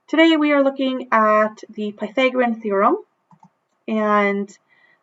Today we are looking at the Pythagorean Theorem, and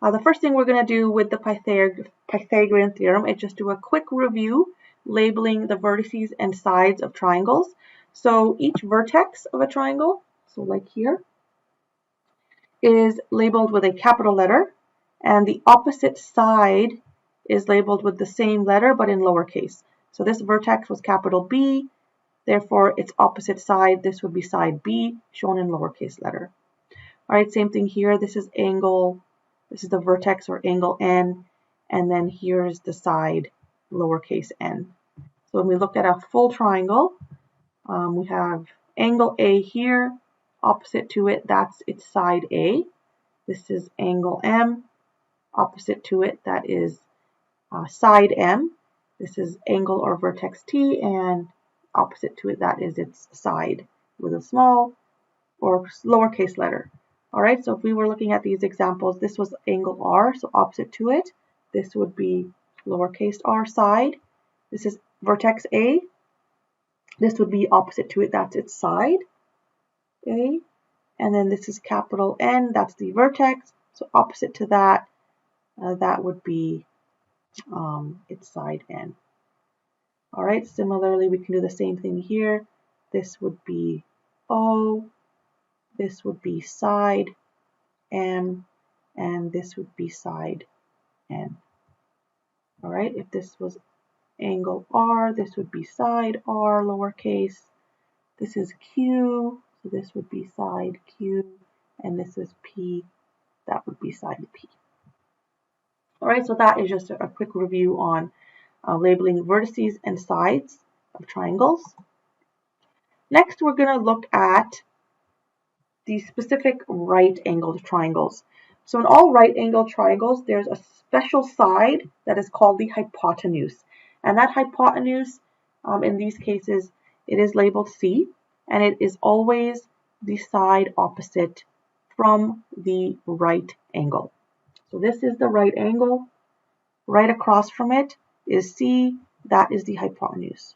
the first thing we're going to do with the Pythagorean Theorem is just do a quick review labeling the vertices and sides of triangles. So each vertex of a triangle, so like here, is labeled with a capital letter, and the opposite side is labeled with the same letter but in lowercase. So this vertex was capital B, therefore its opposite side, this would be side B, shown in lowercase letter. All right, same thing here. This is angle, this is the vertex or angle N, and then here's the side, lowercase n. So when we look at a full triangle, we have angle A here, opposite to it, that's its side A. This is angle M, opposite to it, that is side M. This is angle or vertex T, and opposite to it, that is its side with a small or lowercase letter. All right, so if we were looking at these examples, this was angle R, so opposite to it, this would be lowercase r side. This is vertex A. This would be opposite to it, that's its side, A. And then this is capital N, that's the vertex. So opposite to that, that would be its side N. All right, similarly, we can do the same thing here. This would be O, this would be side M, and this would be side N. All right, if this was angle R, this would be side R, lowercase. This is Q, so this would be side Q, and this is P, that would be side P. All right, so that is just a quick review on labeling vertices and sides of triangles. Next, we're going to look at the specific right-angled triangles. So in all right-angled triangles, there's a special side that is called the hypotenuse. And that hypotenuse, in these cases, it is labeled C, and it is always the side opposite from the right angle. So this is the right angle. Right across from it is C, that is the hypotenuse.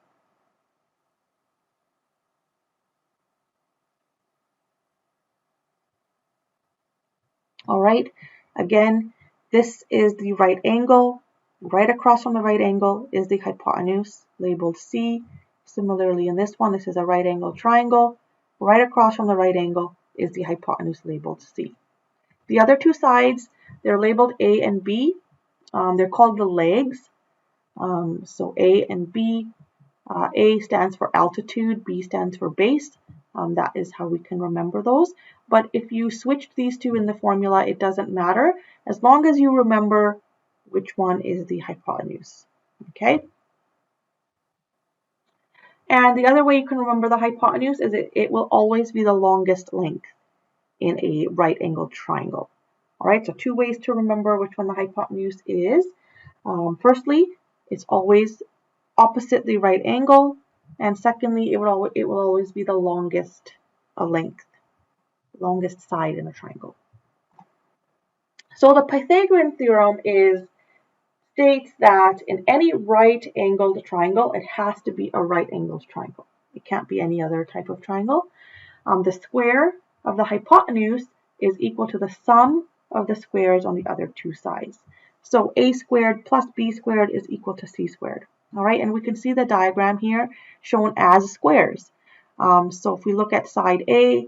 All right, again, this is the right angle. Right across from the right angle is the hypotenuse, labeled C. Similarly, in this one, this is a right angle triangle. Right across from the right angle is the hypotenuse, labeled C. The other two sides, they're labeled A and B. They're called the legs. So A and B. A stands for altitude, B stands for base. That is how we can remember those. But if you switch these two in the formula, it doesn't matter, as long as you remember which one is the hypotenuse. Okay? And the other way you can remember the hypotenuse is it will always be the longest length in a right-angled triangle. All right, so two ways to remember which one the hypotenuse is. Firstly, it's always opposite the right angle, and secondly, it will always be the longest length, longest side in a triangle. So the Pythagorean theorem states that in any right-angled triangle, it has to be a right-angled triangle. It can't be any other type of triangle. The square of the hypotenuse is equal to the sum of the squares on the other two sides. So a squared plus b squared is equal to c squared. All right, and we can see the diagram here shown as squares. So if we look at side A,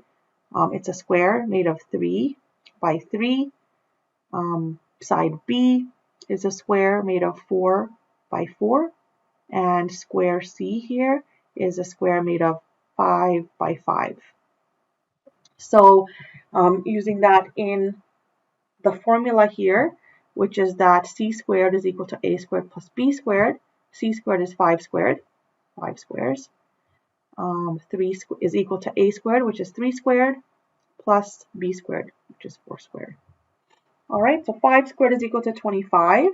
it's a square made of 3 by 3. Side B is a square made of 4 by 4. And square C here is a square made of 5 by 5. So using that in the formula here, which is that c squared is equal to a squared plus b squared. C squared is 5 squared, 5 squares. 3 is equal to a squared, which is 3 squared, plus b squared, which is 4 squared. All right, so 5 squared is equal to 25.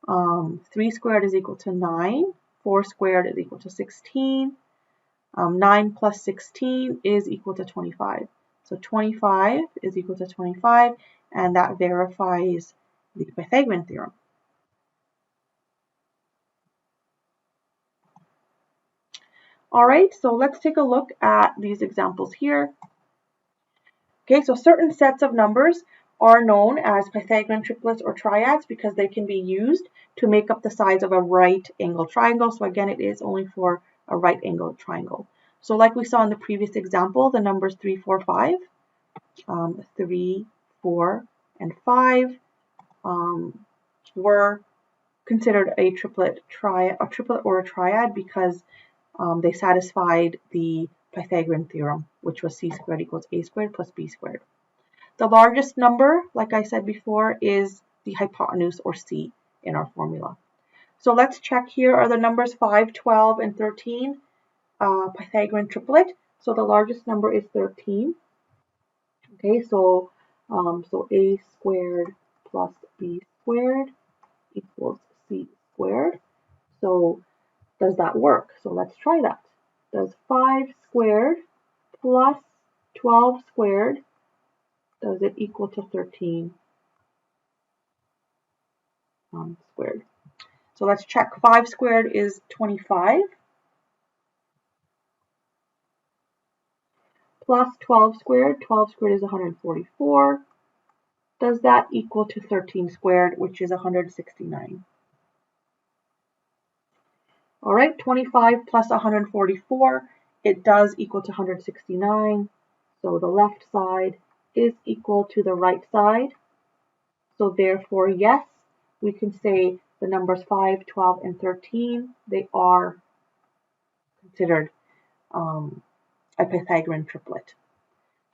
3 squared is equal to 9. 4 squared is equal to 16. 9 plus 16 is equal to 25. So 25 is equal to 25, and that verifies the Pythagorean theorem. All right, so let's take a look at these examples here. Okay, so certain sets of numbers are known as Pythagorean triplets or triads because they can be used to make up the sides of a right-angled triangle. So again, it is only for a right-angled triangle. So like we saw in the previous example, the numbers 3, 4, 5, 3, 4, and 5 were considered a triplet or a triad because they satisfied the Pythagorean theorem, which was c squared equals a squared plus b squared. The largest number, like I said before, is the hypotenuse, or c, in our formula. So let's check here. Are the numbers 5, 12, and 13 Pythagorean triplet? So the largest number is 13. Okay, so a squared plus b squared equals c squared. So does that work? So let's try that. Does 5 squared plus 12 squared, does it equal to 13 squared? So let's check. 5 squared is 25 plus 12 squared. 12 squared is 144. Does that equal to 13 squared, which is 169? All right, 25 plus 144, it does equal to 169. So the left side is equal to the right side. So therefore, yes, we can say the numbers 5, 12, and 13, they are considered a Pythagorean triplet.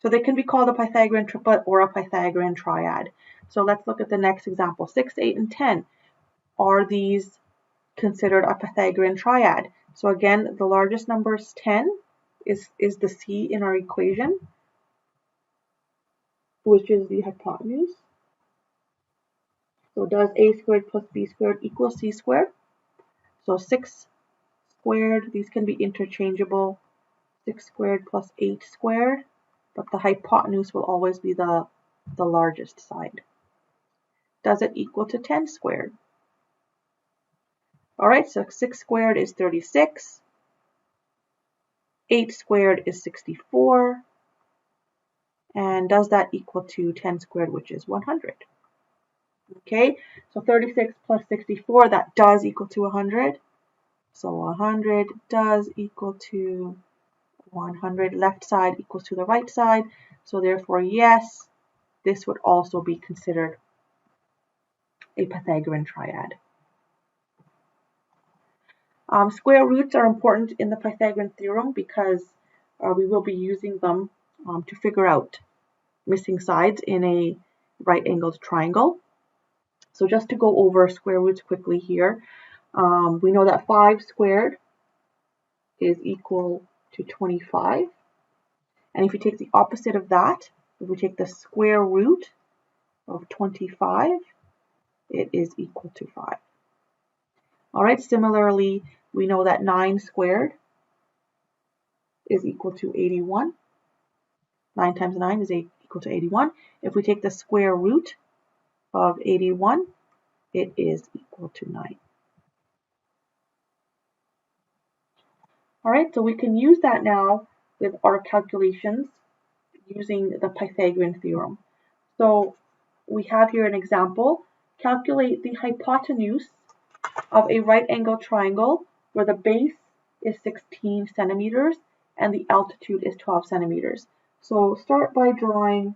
So they can be called a Pythagorean triplet or a Pythagorean triad. So let's look at the next example. 6, 8, and 10. Are these considered a Pythagorean triad? So again, the largest number is 10, is the c in our equation, which is the hypotenuse. So does a squared plus b squared equal c squared? So 6 squared, these can be interchangeable. 6 squared plus 8 squared, but the hypotenuse will always be the largest side. Does it equal to 10 squared? All right, so 6 squared is 36. 8 squared is 64. And does that equal to 10 squared, which is 100? Okay, so 36 plus 64, that does equal to 100. So 100 does equal to 100. Left side equals to the right side. So therefore, yes, this would also be considered a Pythagorean triad. Square roots are important in the Pythagorean theorem because we will be using them to figure out missing sides in a right-angled triangle. So just to go over square roots quickly here, we know that 5 squared is equal to 25. And if you take the opposite of that, if we take the square root of 25, it is equal to 5. All right, similarly, we know that 9 squared is equal to 81. 9 times 9 is equal to 81. If we take the square root of 81, it is equal to 9. All right, so we can use that now with our calculations using the Pythagorean theorem. So we have here an example. Calculate the hypotenuse of a right-angled triangle where the base is 16 centimeters and the altitude is 12 centimeters. So start by drawing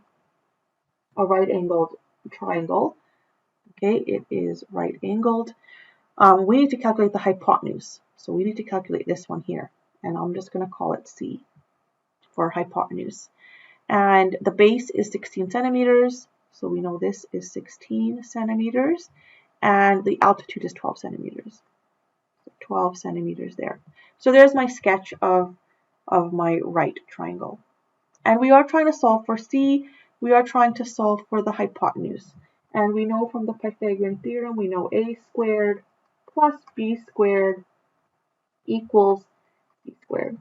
a right-angled triangle. Okay, it is right-angled. We need to calculate the hypotenuse. So we need to calculate this one here. And I'm just going to call it C for hypotenuse. And the base is 16 centimeters. So we know this is 16 centimeters. And the altitude is 12 centimeters. So 12 centimeters there. So there's my sketch of my right triangle. And we are trying to solve for C. We are trying to solve for the hypotenuse. And we know from the Pythagorean theorem, we know a squared plus b squared equals c squared.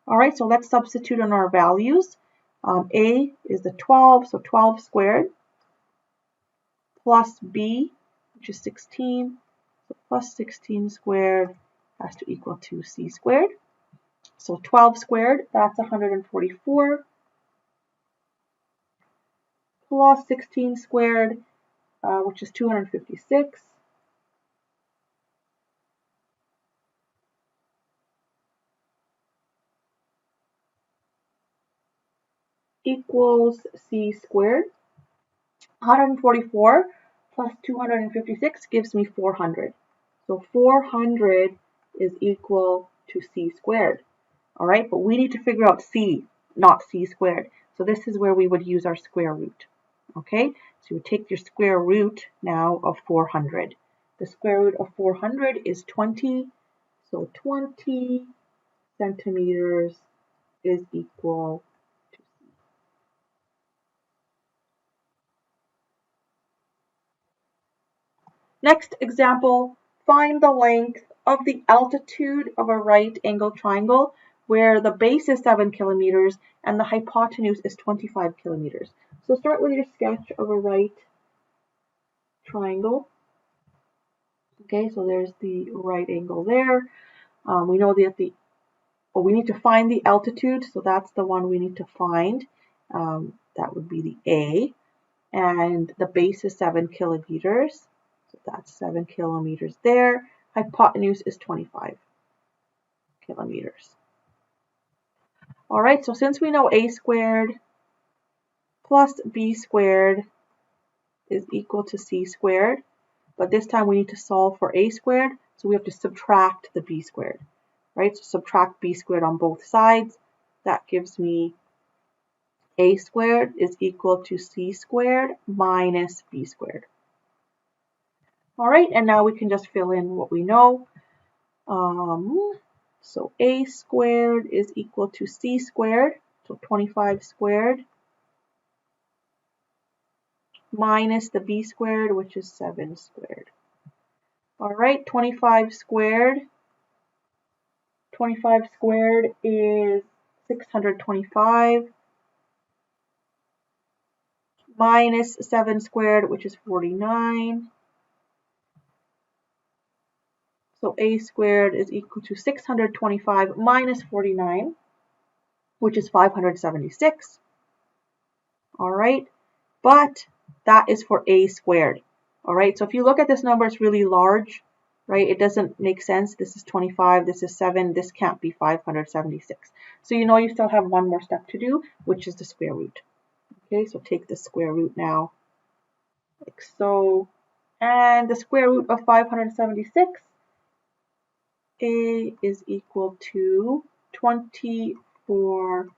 All right, so let's substitute in our values. A is the 12, so 12 squared, plus b, which is 16, so plus 16 squared has to equal to c squared. So 12 squared, that's 144, plus 16 squared, which is 256, equals c squared. 144 plus 256 gives me 400. So 400 is equal to c squared. All right, but we need to figure out c, not c squared. So this is where we would use our square root. Okay, so you take your square root now of 400. The square root of 400 is 20. So 20 centimeters is equal to c. Next example, find the length of the altitude of a right angled triangle where the base is 7 kilometers and the hypotenuse is 25 kilometers. So start with your sketch of a right triangle. Okay, so there's the right angle there. We know that we need to find the altitude, so that's the one we need to find. That would be the A. And the base is 7 kilometers. So that's 7 kilometers there. Hypotenuse is 25 kilometers. All right, so since we know a squared plus b squared is equal to c squared, but this time we need to solve for a squared, so we have to subtract the b squared, right? So subtract b squared on both sides. That gives me a squared is equal to c squared minus b squared. All right, and now we can just fill in what we know. So a squared is equal to c squared, so 25 squared, minus the b squared, which is 7 squared. All right, 25 squared. 25 squared is 625, minus 7 squared, which is 49. So a squared is equal to 625 minus 49, which is 576. All right, but that is for a squared. All right, so if you look at this number, it's really large, right? It doesn't make sense. This is 25, this is 7, this can't be 576. So you know you still have one more step to do, which is the square root. Okay, so take the square root now, like so. And the square root of 576, A is equal to 24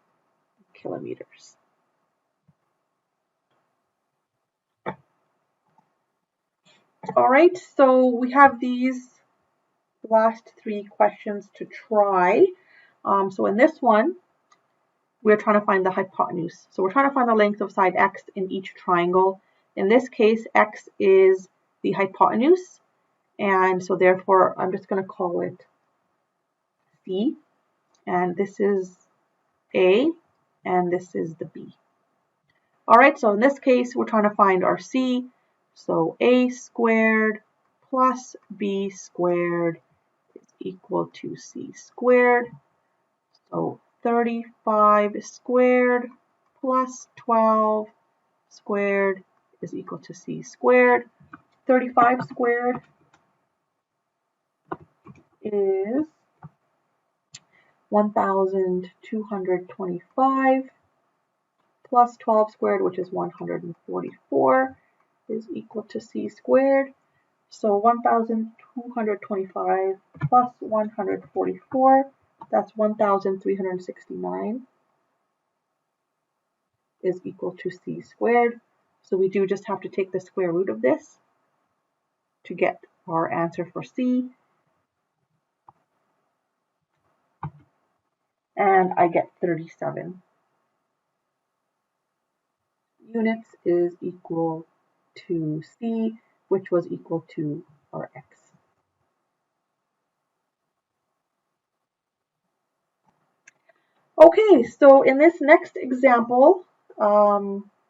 kilometers. All right, so we have these last 3 questions to try. So in this one, we're trying to find the hypotenuse. So we're trying to find the length of side x in each triangle. In this case, x is the hypotenuse, and so therefore I'm just going to call it C, and this is A, and this is the B. All right, so in this case, we're trying to find our C. So A squared plus B squared is equal to C squared. So 35 squared plus 12 squared is equal to C squared. 35 squared is 1,225 plus 12 squared, which is 144, is equal to c squared. So 1,225 plus 144, that's 1,369, is equal to c squared. So we do just have to take the square root of this to get our answer for c. And I get 37 units is equal to c, which was equal to our x. Okay, so in this next example,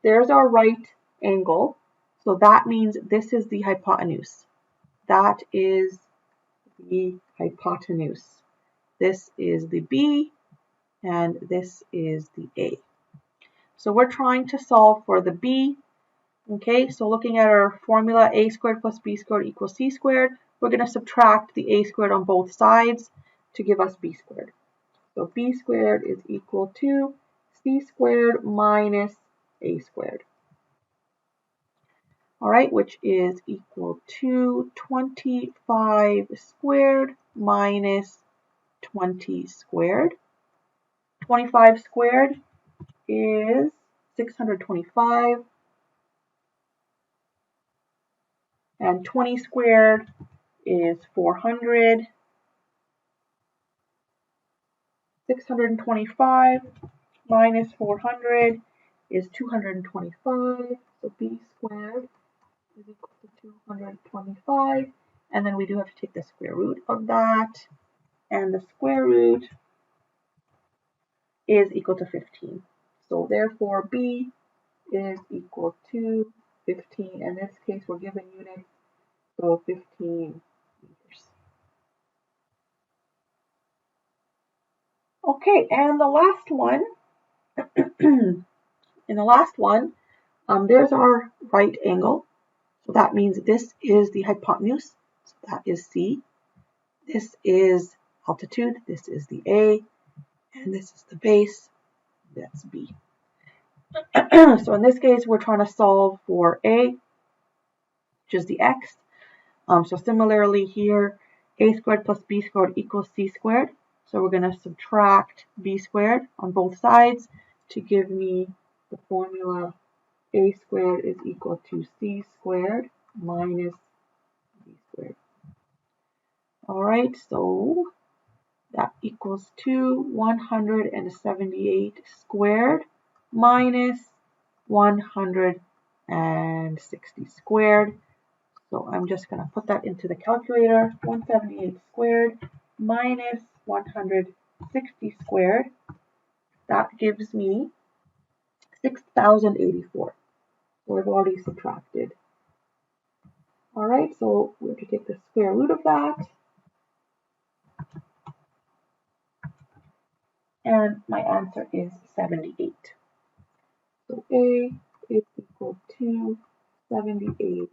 there's our right angle. So that means this is the hypotenuse. That is the hypotenuse. This is the B, and this is the a. So we're trying to solve for the b. Okay, so looking at our formula, a squared plus b squared equals c squared, we're going to subtract the a squared on both sides to give us b squared. So b squared is equal to c squared minus a squared. All right, which is equal to 25 squared minus 20 squared. 25 squared is 625, and 20 squared is 400. 625 minus 400 is 225, so b squared is equal to 225, and then we do have to take the square root of that, and the square root is equal to 15. So therefore b is equal to 15. In this case, we're given units, so 15 meters. Okay, and the last one, in the last one, there's our right angle. So that means this is the hypotenuse. So that is C. This is altitude. This is the A. And this is the base. That's B. So in this case, we're trying to solve for A, which is the x. So similarly here, a squared plus b squared equals c squared. So we're going to subtract b squared on both sides to give me the formula a squared is equal to c squared minus b squared. All right, so that equals to 178 squared minus 160 squared. So I'm just going to put that into the calculator. 178 squared minus 160 squared. That gives me 6,084. So I've already subtracted. All right, so we have to take the square root of that. And my answer is 78. So A is equal to 78